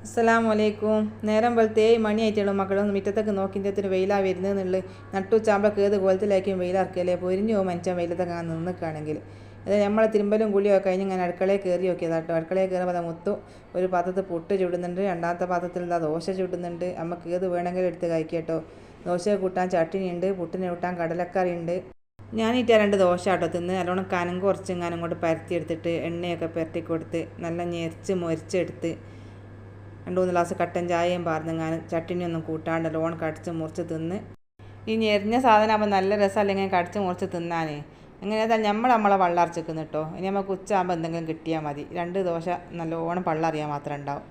അസ്സലാമലൈക്കും. നേരം വെളുത്തേ മണിയായിട്ടുള്ള മക്കളൊന്നും മുറ്റത്തൊക്കെ നോക്കിൻ്റെ വെയിലാണ് വരുന്നതെന്നുള്ളത് നട്ടുച്ചാകുമ്പോൾ ഏത് കോലത്തിലായിരിക്കും വെയിലിറക്കിയല്ലേ പൊരിഞ്ഞു പോകും മനുഷ്യൻ വെയിലത്തൊക്കെ നിൽക്കുകയാണെങ്കിൽ. അത് നമ്മളെ തിരുമ്പലും കുളിയൊക്കെ കഴിഞ്ഞ് ഇങ്ങനെ അടുക്കളയിൽ കയറി നോക്കിയതാട്ടോ. അടുക്കളയിൽ കയറുമ്പോൾ അത് മുത്തു ഒരു പാത്രത്തിൽ പുട്ട് ചുടുന്നുണ്ട്, രണ്ടാമത്തെ പാത്രത്തിൽ എന്താ ദോശ ചുടുന്നുണ്ട്. നമുക്ക് ഏത് വേണമെങ്കിലും എടുത്ത് കഴിക്കട്ടോ. ദോശ കൂട്ടാൻ ചട്ടിനി ഉണ്ട്, പുട്ടിന് കൂട്ടാൻ കടലക്കറി ഉണ്ട്. ഞാനിട്ട് 2 ദോശ ആട്ടോ തിന്ന് നല്ലോണം കനം കുറച്ച് ഇങ്ങനെ അങ്ങോട്ട് പരത്തിയെടുത്തിട്ട് എണ്ണയൊക്കെ പുരട്ടി കൊടുത്ത് നല്ല ഞെരിച്ച് മൊരിച്ചെടുത്ത് 2-3 ഗ്ലാസ് കട്ടൻ ചായയും പാർന്നിങ്ങനെ ചട്ടിനി ഒന്നും കൂട്ടാണ്ട് ലോൺ കടിച്ച് മുറിച്ച് തിന്ന്. ഈ ഞെരിഞ്ഞ സാധനം ആകുമ്പോൾ നല്ല രസമല്ല ഇങ്ങനെ കടിച്ച് മുറിച്ച് തിന്നാനേ. എങ്ങനെയാ നമ്മളെ വള്ളറച്ചിക്കുന്നു കേട്ടോ. ഇനി നമുക്ക് ഉച്ചയാകുമ്പോൾ എന്തെങ്കിലും കിട്ടിയാൽ മതി. 2 ദോശ നല്ലോണം പള്ളറിയാൻ മാത്രം ഉണ്ടാവും.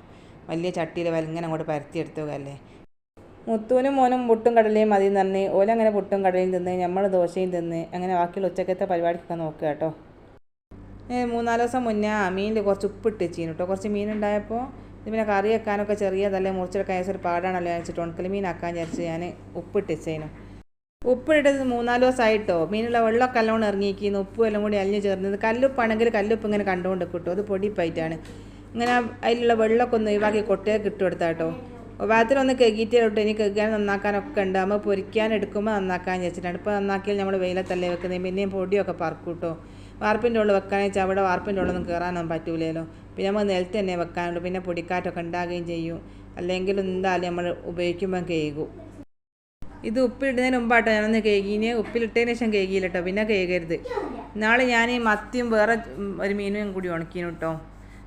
വലിയ ചട്ടിയിൽ ഇങ്ങനെ അങ്ങോട്ട് പരത്തിയെടുത്തുകയല്ലേ. മുത്തൂനും മോനും പുട്ടും കടലയും മതി എന്ന് പറഞ്ഞ് ഓലങ്ങനെ പുട്ടും കടലയും തിന്ന് നമ്മൾ ദോശയും തിന്ന് അങ്ങനെ ബാക്കിയുള്ള ഉച്ചക്കത്തെ പരിപാടിക്കൊക്കെ നോക്കുക കേട്ടോ. 3-4 ദിവസം മുന്നേ മീനിൽ കുറച്ച് ഉപ്പിട്ട് വെച്ചിരുന്നു കേട്ടോ. കുറച്ച് മീനുണ്ടായപ്പോൾ പിന്നെ കറി വെക്കാനൊക്കെ ചെറിയതല്ലേ മുറിച്ചെടുക്കാൻ ഒരു പാടാണല്ലോ വെച്ചിട്ട് ഉണക്കൽ മീനാക്കാൻ വിചാരിച്ച് ഞാൻ ഉപ്പിട്ട് വെച്ചേനു. ഉപ്പിട്ടത് 3-4 ദിവസമായിട്ടോ. മീനുള്ള വെള്ളമൊക്കെ നല്ലോണം ഇറങ്ങിയിരിക്കുന്നു. ഉപ്പും എല്ലാം കൂടി അലിഞ്ഞ് ചേർന്നത്. കല്ലുപ്പാണെങ്കിൽ കല്ലുപ്പ് ഇങ്ങനെ കണ്ടുകൊണ്ട് കിട്ടും. അത് പൊടിപ്പായിട്ടാണ് ഇങ്ങനെ അതിലുള്ള വെള്ളമൊക്കെ ഒന്ന് ഒഴിവാക്കി കൊട്ടയൊക്കെ ഇട്ട് കൊടുത്താൽ കേട്ടോ. ഭാഗത്തിലൊന്ന് കഴുകിയിട്ടേ ഇട്ട് ഇനി കഴുകാൻ നന്നാക്കാനൊക്കെ ഉണ്ട്. നമ്മൾ പൊരിക്കാൻ എടുക്കുമ്പോൾ നന്നാക്കാൻ വെച്ചിട്ടാണ്. ഇപ്പോൾ നന്നാക്കിയാൽ നമ്മൾ വെയിലത്തല്ലേ വെക്കുന്നത്. പിന്നെയും പൊടിയൊക്കെ പറക്കും കേട്ടോ. വാർപ്പിൻ്റെ ഉള്ളിൽ വെക്കാന്ന് വെച്ചാൽ അവിടെ വാർപ്പിൻ്റെ ഉള്ളൊന്നും കയറാനൊന്നും പറ്റൂലല്ലോ. പിന്നെ നമ്മൾ നിലത്ത് തന്നെ വെക്കാനുള്ളൂ. പിന്നെ പൊടിക്കാറ്റൊക്കെ ഉണ്ടാകുകയും ചെയ്യും. അല്ലെങ്കിൽ എന്തായാലും നമ്മൾ ഉപയോഗിക്കുമ്പം കഴുകും. ഇത് ഉപ്പിലിടുന്നതിന് മുമ്പാട്ടോ ഞാനൊന്ന് കഴുകിന്. ഉപ്പിലിട്ടതിന് ശേഷം കഴുകിയില്ല കേട്ടോ. പിന്നെ കഴുകരുത്. നാളെ ഞാൻ മത്തിയും വേറെ ഒരു മീനും കൂടി ഉണക്കിനു കേട്ടോ.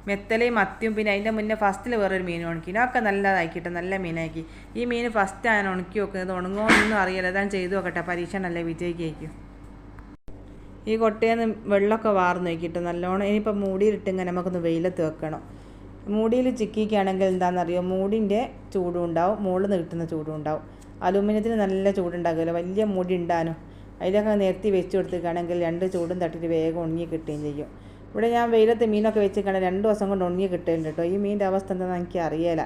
മെത്തലയും മത്തിയും പിന്നെ അതിൻ്റെ മുന്നേ ഫസ്റ്റിൽ വേറൊരു മീൻ ഉണക്കി. അതൊക്കെ നല്ലതാക്കിയിട്ട് നല്ല മീനാക്കി. ഈ മീൻ ഫസ്റ്റ് ഞാൻ ഉണക്കി വെക്കുന്നത്. ഉണങ്ങുമോന്നൊന്നും അറിയില്ല. അതാണ് ചെയ്തു നോക്കട്ടെ. പരീക്ഷണമല്ലേ വിജയിക്കും. ഈ കൊട്ടയെന്ന് വെള്ളമൊക്കെ വാർന്ന് നോക്കിയിട്ട് നല്ലോണം ഇനിയിപ്പോൾ മൂടിയിലിട്ട് ഇങ്ങനെ നമുക്കൊന്ന് വെയിലത്ത് വെക്കണം. മൂടിയിൽ ചിക്കിക്കുകയാണെങ്കിൽ എന്താണെന്നറിയോ, മൂടിൻ്റെ ചൂടും ഉണ്ടാവും, മുകളിൽ നിന്ന് കിട്ടുന്ന ചൂടും ഉണ്ടാവും. അലുമിനിയത്തിന് നല്ല ചൂടുണ്ടാകുമല്ലോ, വലിയ മൂടി ഉണ്ടാനും. അതിലൊക്കെ നിരത്തി വെച്ച് കൊടുത്തിരിക്കുകയാണെങ്കിൽ 2 ചൂടും തട്ടിയിട്ട് വേഗം ഉണങ്ങി കിട്ടുകയും ചെയ്യും. ഇവിടെ ഞാൻ വെയിലത്ത് മീനൊക്കെ വെച്ചിരിക്കുകയാണെങ്കിൽ 2 ദിവസം കൊണ്ട് ഉണങ്ങി കിട്ടുന്നുണ്ട് കേട്ടോ. ഈ മീനിൻ്റെ അവസ്ഥ എന്താണെന്ന് എനിക്ക് അറിയില്ല.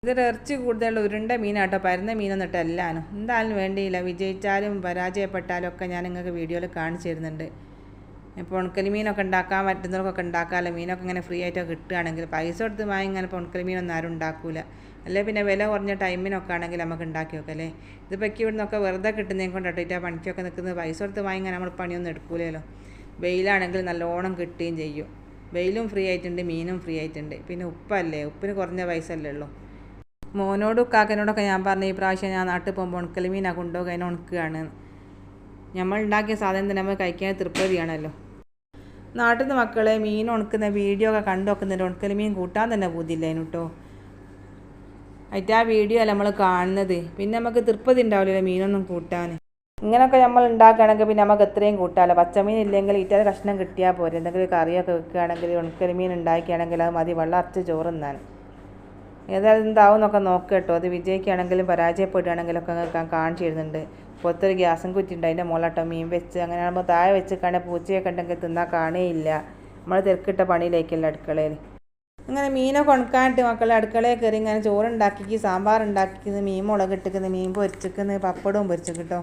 ഇതൊരു ഇറച്ചി കൂടുതലുള്ള ഉരുണ്ട മീനാട്ടോ. പരന്ന മീനൊന്നിട്ട് എല്ലാനും എന്തായാലും വേണ്ടിയില്ല. വിജയിച്ചാലും പരാജയപ്പെട്ടാലും ഒക്കെ ഞാൻ നിങ്ങൾക്ക് വീഡിയോയിൽ കാണിച്ചു തരുന്നുണ്ട്. ഇപ്പോൾ ഉണക്കൽ മീനൊക്കെ ഉണ്ടാക്കാൻ പറ്റുന്നവർക്കൊക്കെ ഉണ്ടാക്കാമല്ലോ. മീനൊക്കെ ഇങ്ങനെ ഫ്രീ ആയിട്ടൊക്കെ കിട്ടുകയാണെങ്കിൽ പൈസ കൊടുത്ത് വാങ്ങി ഇങ്ങനെ ഇപ്പോൾ ഉണക്കൽ മീനൊന്നും ആരും ഉണ്ടാക്കില്ല. അല്ലെങ്കിൽ പിന്നെ വില കുറഞ്ഞ ടൈമിനൊക്കെ ആണെങ്കിൽ നമുക്ക് ഉണ്ടാക്കി വെക്കല്ലേ. ഇതിപ്പോൾ ഇവിടെ നിന്നൊക്കെ വെറുതെ കിട്ടുന്നതിനെ കൊണ്ടിട്ട് ആ പണിക്കൊക്കെ നിൽക്കുന്നത് പൈസ കൊടുത്ത് വാങ്ങി ഇങ്ങനെ നമ്മൾ പണിയൊന്നും എടുക്കൂലല്ലോ. വെയിലാണെങ്കിൽ നല്ലോണം കിട്ടുകയും ചെയ്യും. വെയിലും ഫ്രീ ആയിട്ടുണ്ട്, മീനും ഫ്രീ ആയിട്ടുണ്ട്. പിന്നെ ഉപ്പല്ലേ, ഉപ്പിന് കുറഞ്ഞ പൈസ അല്ലേ ഉള്ളൂ. മോനോടും കാക്കനോടൊക്കെ ഞാൻ പറഞ്ഞു ഈ പ്രാവശ്യം ഞാൻ നാട്ടിൽ പോകുമ്പോൾ ഉണക്കൽ മീനാണ് കൊണ്ടുപോകുക, അതിനെ ഉണക്കുകയാണ്. നമ്മൾ ഉണ്ടാക്കിയ സാധനം തന്നെ നമ്മൾ കഴിക്കാൻ തൃപ്തിയാണല്ലോ. നാട്ടിൽ നിന്ന് മക്കളെ മീൻ ഉണക്കുന്ന വീഡിയോ ഒക്കെ കണ്ടു വെക്കുന്നുണ്ട്. ഉണക്കൽ മീൻ കൂട്ടാൻ തന്നെ പൂതിയില്ലേനു കേട്ടോ. ആയിട്ട് ആ വീഡിയോ അല്ല നമ്മൾ കാണുന്നത്. പിന്നെ നമുക്ക് തൃപ്തി ഉണ്ടാവില്ലല്ലോ മീനൊന്നും കൂട്ടാൻ. ഇങ്ങനെയൊക്കെ നമ്മൾ ഉണ്ടാക്കുകയാണെങ്കിൽ പിന്നെ നമുക്ക് എത്രയും കൂട്ടാമല്ലോ. പച്ചമീൻ ഇല്ലെങ്കിൽ ഇറ്റാൽ കഷ്ണം കിട്ടിയാൽ പോരെ. എന്തെങ്കിലും കറിയൊക്കെ വെക്കുകയാണെങ്കിൽ ഉണക്കൽ മീൻ ഉണ്ടാക്കുകയാണെങ്കിൽ അത് മതി വെള്ളം അരച്ച് ചോറുന്നാൻ. ഏതായാലും എന്താവും എന്നൊക്കെ നോക്കുക കേട്ടോ. അത് വിജയിക്കുകയാണെങ്കിലും പരാജയപ്പെടുകയാണെങ്കിലൊക്കെ കാണിച്ചു തരുന്നുണ്ട്. പുറത്തൊരു ഗ്യാസും കുറ്റിയുണ്ട്, അതിൻ്റെ മുകളിലോട്ടോ മീൻ വെച്ച്. അങ്ങനെ ആകുമ്പോൾ താഴെ വെച്ച് കാണാൻ പൂച്ചയൊക്കെ ഉണ്ടെങ്കിൽ തിന്നാൽ കാണേയില്ല. നമ്മൾ തിരക്കിട്ട പണിയിലേക്കല്ല അടുക്കളയിൽ. അങ്ങനെ മീനൊക്കെ ഉണക്കാനിട്ട് മക്കളെ അടുക്കളയിൽ കയറി ഇങ്ങനെ ചോറുണ്ടാക്കി, സാമ്പാർ ഉണ്ടാക്കിക്കുന്നത്, മീൻ മുളകിട്ടിക്കുന്നത്, മീൻ പൊരിച്ചിക്കുന്നത്, പപ്പടവും പൊരിച്ചു കിട്ടോ.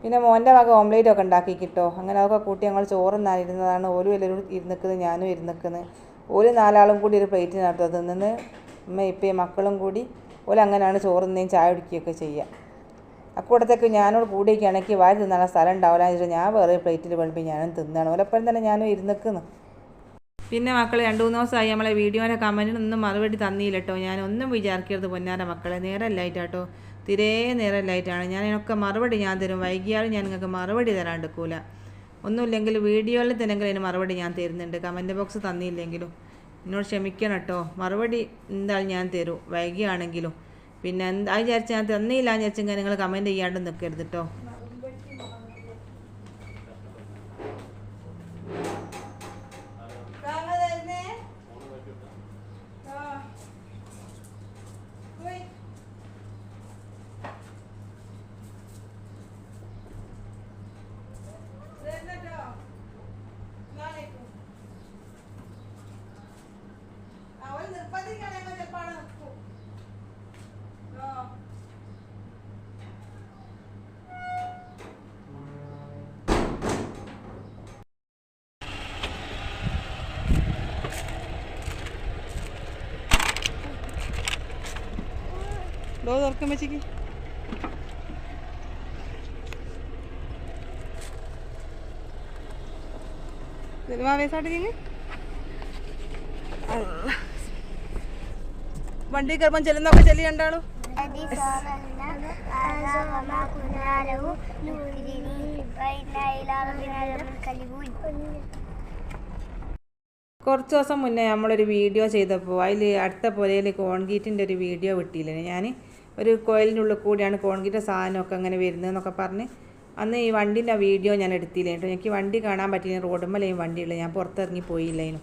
പിന്നെ മോൻ്റെ വക ഓംലേറ്റൊക്കെ ഉണ്ടാക്കി കിട്ടോ. അങ്ങനെ അതൊക്കെ കൂട്ടി ഞങ്ങൾ ചോറുന്നാനിരുന്നതാണ്. ഓലും എല്ലാവരും ഇരുന്നിക്കുന്നത്, ഞാനും ഇരുന്നിക്കുന്നത്. ഓല് 4 ആളും കൂടി ഒരു പ്ലേറ്റിനകത്ത് തിന്നുന്നത്. അമ്മ ഇപ്പം മക്കളും കൂടി ഓല് അങ്ങനെയാണ് ചോറുന്നേയും ചായ കുടിക്കുകയൊക്കെ ചെയ്യുക. അക്കൂടത്തേക്ക് ഞാനോട് കൂടിയൊക്കെയാണെങ്കിൽ വാരി തിന്നാനുള്ള സ്ഥലം ഉണ്ടാവില്ല എന്നിട്ട് ഞാൻ വേറെ പ്ലേറ്റിൽ വേണ്ടി ഞാനും തിന്നാണ്. ഓലപ്പോഴും തന്നെ ഞാനും ഇരുന്നിക്കുന്നു. പിന്നെ മക്കളെ 2-3 ദിവസമായി നമ്മളെ വീഡിയോൻ്റെ കമൻറ്റിനൊന്നും മറുപടി തന്നില്ല കേട്ടോ. ഞാനൊന്നും വിചാരിക്കരുത് പൊന്നാര മക്കളെ. നേരമല്ലായിട്ടാട്ടോ, തീരെ നേരമല്ലായിട്ടാണ്. ഞാൻ ഇതിനൊക്കെ മറുപടി ഞാൻ തരും. വൈകിയാലും ഞാൻ നിങ്ങൾക്ക് മറുപടി തരാണ്ടിരിക്കൂല. ഒന്നുമില്ലെങ്കിൽ വീഡിയോയിൽ തന്നെങ്കിലും അതിന് മറുപടി ഞാൻ തരുന്നുണ്ട്. കമൻറ്റ് ബോക്സ് തന്നില്ലെങ്കിലും എന്നോട് ക്ഷമിക്കണം കേട്ടോ. മറുപടി എന്തായാലും ഞാൻ തരും, വൈകിയാണെങ്കിലും. പിന്നെ അത് വിചാരിച്ച് ഞാൻ തന്നില്ല എന്ന് വിചാരിച്ചെങ്കിൽ നിങ്ങൾ കമൻറ്റ് ചെയ്യാണ്ട് നിൽക്കരുത് കേട്ടോ. ഡോർ തുറക്കാൻ വെച്ചേക്ക്. വണ്ടി കയറുമ്പോൾ ചെല്ലുന്നൊക്കെ ചെല്ലി കണ്ടാളൂ. കുറച്ച് ദിവസം മുന്നേ നമ്മളൊരു വീഡിയോ ചെയ്തപ്പോൾ അതിൽ അടുത്ത പുരയിൽ കോൺക്രീറ്റിൻ്റെ ഒരു വീഡിയോ വിട്ടില്ലേ ഞാൻ. ഒരു കോയിലിൻ്റെ ഉള്ളിൽ കൂടിയാണ് കോൺക്രീറ്റ് സാധനമൊക്കെ അങ്ങനെ വരുന്നതെന്നൊക്കെ പറഞ്ഞ് അന്ന് ഈ വണ്ടീൻ്റെ വീഡിയോ ഞാൻ എടുത്തില്ല കേട്ടോ. എനിക്ക് വണ്ടി കാണാൻ പറ്റില്ല, റോഡുമ്മലേയും വണ്ടിയുള്ള, ഞാൻ പുറത്തിറങ്ങി പോയില്ലേനും.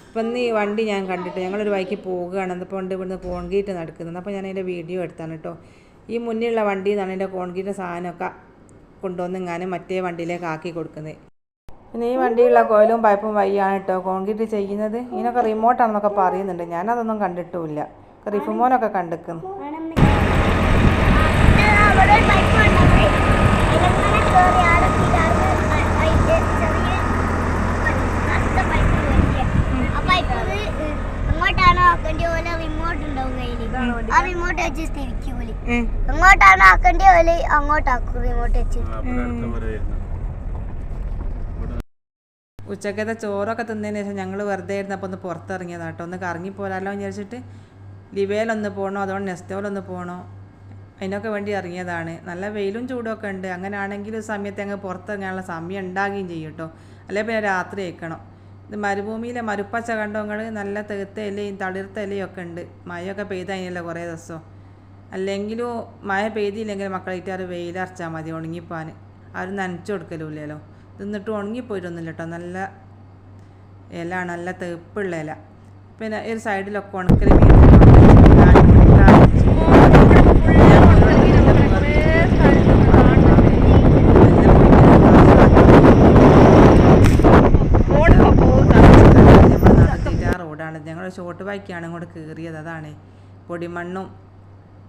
അപ്പം ഇന്ന് ഈ വണ്ടി ഞാൻ കണ്ടിട്ട് ഞങ്ങളൊരു വഴിക്ക് പോവുകയാണ്. അപ്പോൾ ഉണ്ട് ഇവിടുന്ന് കോൺക്രീറ്റ് നടക്കുന്നത്. അപ്പോൾ ഞാൻ അതിൻ്റെ വീഡിയോ എടുത്താണ് കേട്ടോ. ഈ മുന്നിലുള്ള വണ്ടിയിൽ നിന്നാണ് എൻ്റെ കോൺക്രീറ്റ് സാധനമൊക്കെ കൊണ്ടുവന്ന് ഇങ്ങനെ മറ്റേ വണ്ടിയിലേക്ക് ആക്കി കൊടുക്കുന്നത്. പിന്നെ ഈ വണ്ടിയുള്ള കോയിലും പൈപ്പും വഴിയാണ് കേട്ടോ കോൺക്രീറ്റ് ചെയ്യുന്നത്. ഇതിനൊക്കെ റിമോട്ടാണെന്നൊക്കെ പറയുന്നുണ്ട്. ഞാനതൊന്നും കണ്ടിട്ടുമില്ല. റിഫുമോനൊക്കെ കണ്ടിരിക്കുന്നു. അങ്ങോട്ടാണോ ആക്കേണ്ടി പോലെ റിമോട്ട് ഉണ്ടാവും കയ്യില്. ആ റിമോട്ട് വെച്ച് തിരിക്കൂലി. അങ്ങോട്ടാണോ ആക്കേണ്ടി പോലെ അങ്ങോട്ടാക്കും റിമോട്ട് വെച്ച്. ഉച്ചക്കത്തെ ചോറൊക്കെ തിന്നതിന് ശേഷം ഞങ്ങൾ വെറുതെ ഇരുന്നപ്പോൾ ഒന്ന് പുറത്തിറങ്ങിയതാണ് കേട്ടോ. ഒന്ന് കറങ്ങിപ്പോരാലോ എന്ന് വിചാരിച്ചിട്ട് ലിവയിലൊന്ന് പോകണോ അതുകൊണ്ട് നെസ്റ്റോലൊന്ന് പോകണോ അതിനൊക്കെ വേണ്ടി ഇറങ്ങിയതാണ്. നല്ല വെയിലും ചൂടൊക്കെ ഉണ്ട്. അങ്ങനെ ആണെങ്കിൽ ഒരു സമയത്ത് അങ്ങ് പുറത്തിറങ്ങാനുള്ള സമയം ഉണ്ടാകുകയും ചെയ്യും കേട്ടോ. അല്ലെങ്കിൽ പിന്നെ രാത്രി അയക്കണം. ഇത് മരുഭൂമിയിലെ മരുപ്പച്ച കണ്ടോ നിങ്ങൾ? നല്ല തെളുത്ത ഇലയും തളിർത്ത ഇലയും ഒക്കെ ഉണ്ട്. മഴയൊക്കെ പെയ്തതിനല്ലോ കുറേ ദിവസം. അല്ലെങ്കിലും മഴ പെയ്തില്ലെങ്കിൽ മക്കളായിട്ട് വെയിലറച്ചാൽ മതി ഉണങ്ങിപ്പോവാൻ. ആരും നനച്ചു കൊടുക്കലുമില്ലല്ലോ. തിന്നിട്ട് ഉണങ്ങിപ്പോയിട്ടൊന്നുമില്ല കേട്ടോ. നല്ല ഇലയാണ്, നല്ല തെളുപ്പുള്ള ഇല. പിന്നെ ഒരു സൈഡിലൊക്കെ ഉണക്കൽ മീൻ റോഡാണ്. ഞങ്ങൾ ഷോർട്ട് ബൈക്കാണ് ഇങ്ങോട്ട് കയറിയത്. അതാണ് പൊടിമണ്ണും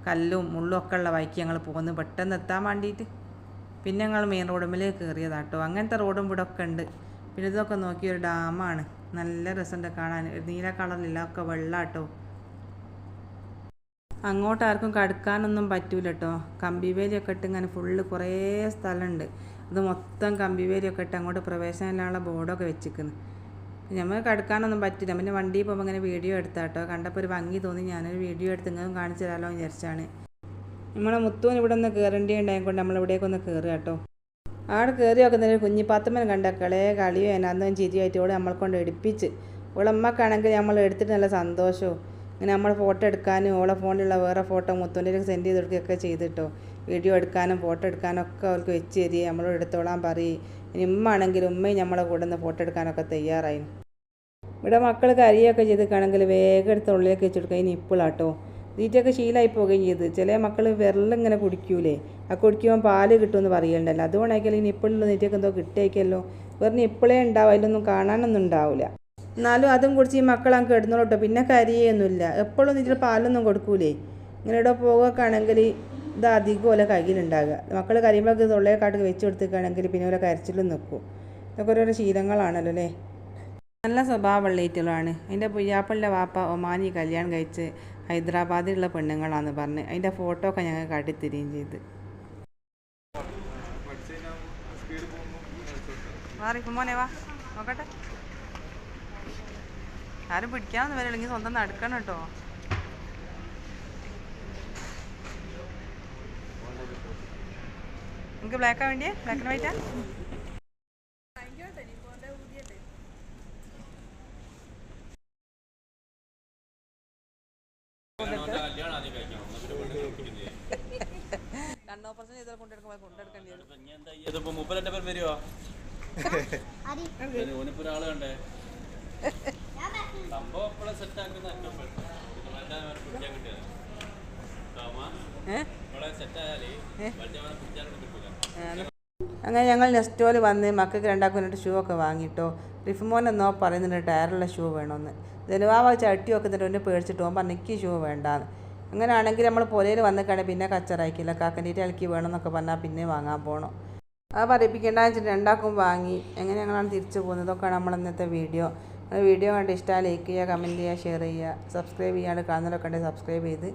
കല്ലും മുള്ളും ഒക്കെ ഉള്ള ബൈക്ക് ഞങ്ങൾ പോകുന്നത് പെട്ടെന്ന് എത്താൻ വേണ്ടിയിട്ട്. പിന്നെ ഞങ്ങൾ മെയിൻ റോഡുമ്മിലേക്ക് കയറിയതാട്ടോ. അങ്ങനത്തെ റോഡും ഇവിടെ ഒക്കെ ഉണ്ട്. പിന്നെ ഇതൊക്കെ നോക്കിയൊരു ഡാമാണ്. നല്ല രസമുണ്ട് കാണാൻ. നീല കളറിലില്ല, ഒക്കെ വെള്ളാട്ടോ. അങ്ങോട്ട് ആർക്കും കടക്കാനൊന്നും പറ്റൂല കേട്ടോ. കമ്പിവേലിയൊക്കെ ഇട്ട് ഇങ്ങനെ ഫുള്ള് കുറേ സ്ഥലമുണ്ട്. അത് മൊത്തം കമ്പിവേലിയൊക്കെ ഇട്ട് അങ്ങോട്ട് പ്രവേശനമുള്ള ബോർഡൊക്കെ വെച്ചിരിക്കുന്നു. നമ്മൾ കടക്കാനൊന്നും പറ്റില്ല. പിന്നെ വണ്ടി പോകുമ്പോൾ ഇങ്ങനെ വീഡിയോ എടുത്താട്ടോ. കണ്ടപ്പോൾ ഒരു ഭംഗി തോന്നി ഞാനൊരു വീഡിയോ എടുത്ത് ഇങ്ങനെ കാണിച്ചു തരാമല്ലോ എന്ന് വിചാരിച്ചാണ്. നമ്മളെ മുത്തുവിന് ഇവിടെ ഒന്ന് കയറേണ്ടി ഉണ്ടായതുകൊണ്ട് നമ്മളിവിടേക്കൊന്ന് കയറുക കേട്ടോ. ആടെ കയറി വെക്കുന്നൊരു കുഞ്ഞിപ്പാത്തമ്മൻ കണ്ട കളിയോ എന്നാന്നും ചിരിയായിട്ട് ഓളെ നമ്മളെ കൊണ്ട് എടുപ്പിച്ച്. ഓളമ്മക്കാണെങ്കിൽ നമ്മൾ എടുത്തിട്ട് നല്ല സന്തോഷവും. ഇങ്ങനെ നമ്മൾ ഫോട്ടോ എടുക്കാനും ഓളെ ഫോണിലുള്ള വേറെ ഫോട്ടോ മുത്തുവിൻ്റെ സെൻഡ് ചെയ്ത് കൊടുക്കുകയൊക്കെ ചെയ്തിട്ടോ. വീഡിയോ എടുക്കാനും ഫോട്ടോ എടുക്കാനും ഒക്കെ അവർക്ക് വെച്ച് തരിക, നമ്മളോട് എടുത്തോളാൻ പറയും. ഇനി ഉമ്മയാണെങ്കിലും ഉമ്മയും നമ്മളെ കൂടെ നിന്ന് ഫോട്ടോ എടുക്കാനൊക്കെ തയ്യാറായി. ഇവിടെ മക്കൾ കരിയൊക്കെ ചെയ്തിട്ടാണെങ്കിൽ വേഗം എടുത്ത് ഉള്ളിലേക്ക് വെച്ച് കൊടുക്കുക. ഇനി ഇപ്പോഴാട്ടോ തീറ്റയൊക്കെ ശീലമായി പോവുകയും ചെയ്ത്. ചില മക്കൾ വിരലിങ്ങനെ കുടിക്കൂലേ, ആ കുടിക്കുമ്പോൾ പാല് കിട്ടുമെന്ന് പറയണ്ടല്ലോ. അതുകൊണ്ടായിരിക്കും ഇനി ഇപ്പോഴുള്ള നീറ്റൊക്കെ എന്തോ കിട്ടിയേക്കല്ലോ. വെറുതെ ഇപ്പോഴേ ഉണ്ടാവും, അതിലൊന്നും കാണാനൊന്നും ഉണ്ടാവില്ല. എന്നാലും അതും കുടിച്ച് ഈ മക്കൾ അങ്ങ് കിടന്നോട്ടോ. പിന്നെ കരിയൊന്നുമില്ല. എപ്പോഴും നീറ്റിൽ പാലൊന്നും കൊടുക്കൂലേ. ഇങ്ങനെ ഇവിടെ പോകുകയൊക്കെ ആണെങ്കിൽ ഇത് അധികം ഓല കയ്യിലുണ്ടാകുക. മക്കൾ കരിയുമ്പോൾ തൊള്ളയെക്കാട്ട് വെച്ച് കൊടുത്തിരിക്കുകയാണെങ്കിൽ പിന്നെ ഓല കരച്ചിലും നിൽക്കും. ഇതൊക്കെ ഓരോരോ ശീലങ്ങളാണല്ലോ അല്ലേ. നല്ല സ്വഭാവമുള്ളേറ്റുകളാണ്. അതിൻ്റെ പുയ്യാപ്പളിൻ്റെ വാപ്പ ഒമാനി കല്യാണം കഴിച്ച് ഹൈദരാബാദിലുള്ള പെണ്ണുങ്ങളാണെന്ന് പറഞ്ഞ് അതിൻ്റെ ഫോട്ടോ ഒക്കെ ഞങ്ങൾ കാട്ടിത്തരികയും ചെയ്ത്. മോനെ വാ നോക്കട്ടെ. ആരും പിടിക്കാമെന്ന് വരില്ലെങ്കിൽ സ്വന്തം നടക്കണം കേട്ടോ. നിങ്ങൾക്ക് ബ്ലാക്കാ വേണ്ടിയേ? Black and വൈറ്റാ? അങ്ങനെ ഞങ്ങൾ നെസ്റ്റോയിൽ വന്ന് മക്കൾക്ക് രണ്ടാക്കും രണ്ട് ഷൂ ഒക്കെ വാങ്ങിട്ടോ. റിഫുമോനെന്നോ പറയുന്നുണ്ട് ടയറുള്ള ഷൂ വേണമെന്ന്. ജനുവാവ ചട്ടി വെക്കുന്നുണ്ട്. ഒന്നെ പേടിച്ചിട്ട് പോകുമ്പോൾ എനിക്ക് ഷൂ വേണ്ടാന്ന്. അങ്ങനെ ആണെങ്കിൽ നമ്മൾ പുരയിൽ വന്നിട്ടാണെങ്കിൽ പിന്നെ കച്ചറായിക്കില്ല. കാക്കൻ്റെയിട്ട് ഇളക്കി വേണമെന്നൊക്കെ പറഞ്ഞാൽ പിന്നെ വാങ്ങാൻ പോകണം. അത് പറയിപ്പിക്കേണ്ടെന്ന് വെച്ചിട്ട് രണ്ടാക്കും വാങ്ങി. എങ്ങനെ ഞങ്ങളാണ് തിരിച്ചു പോകുന്നത്. ഇതൊക്കെയാണ് നമ്മൾ ഇന്നത്തെ വീഡിയോ. വീഡിയോ കണ്ട് ഇഷ്ടമായി ലൈക്ക് ചെയ്യുക, കമൻറ്റ് ചെയ്യുക, ഷെയർ ചെയ്യുക, സബ്സ്ക്രൈബ് ചെയ്യാണ്ട് കാണുന്നവരൊക്കെ ഉണ്ടെങ്കിൽ സബ്സ്ക്രൈബ് ചെയ്ത്